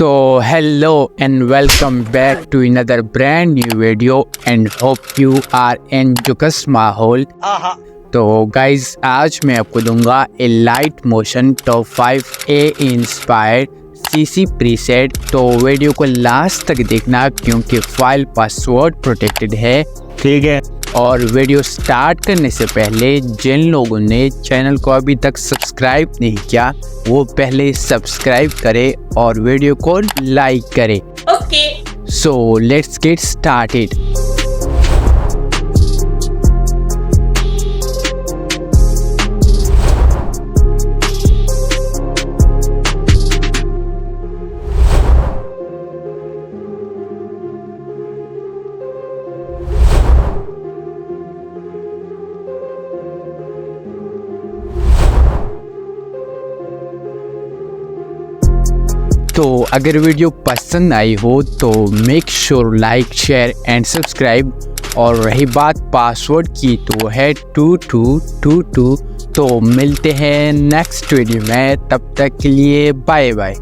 So hello and welcome back to another brand new video and hope you are enjoying माहौल। तो guys आज मैं आपको दूंगा Alight motion top 5 Ae Inspired cc preset. तो video को लास्ट तक देखना क्योंकि फाइल पासवर्ड प्रोटेक्टेड है, ठीक है। और वीडियो स्टार्ट करने से पहले जिन लोगों ने चैनल को अभी तक सब्सक्राइब नहीं किया वो पहले सब्सक्राइब करे और वीडियो को लाइक करे। Okay, so let's get started. तो अगर वीडियो पसंद आई हो तो make sure like share and subscribe. और रही बात पासवर्ड की तो है 2222। तो मिलते हैं नेक्स्ट वीडियो में, तब तक के लिए बाय बाय।